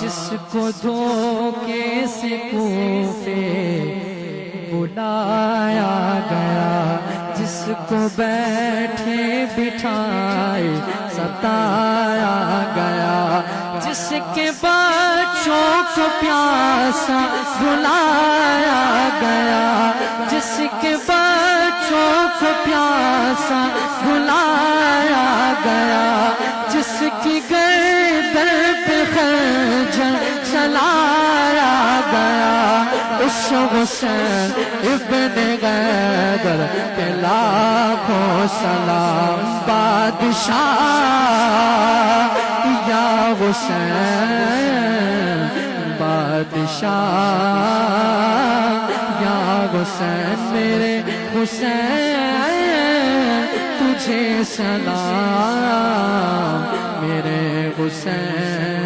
جس کو دھوکے سے کوفے بلایا گیا، جس کو بیٹھے بٹھائے ستایا گیا، جس کے بچوں کو پیاسا بلایا گیا، جس کے بچوں کو پیاسا بلایا گیا، جس کی گردن پہ خنجر چلایا گیا، اس حسین ابن غیدر پہ لاکھوں سلام بادشاہ یا حسین، بادشاہ یا حسین، میرے حسین تجھے سلام، میرے حسین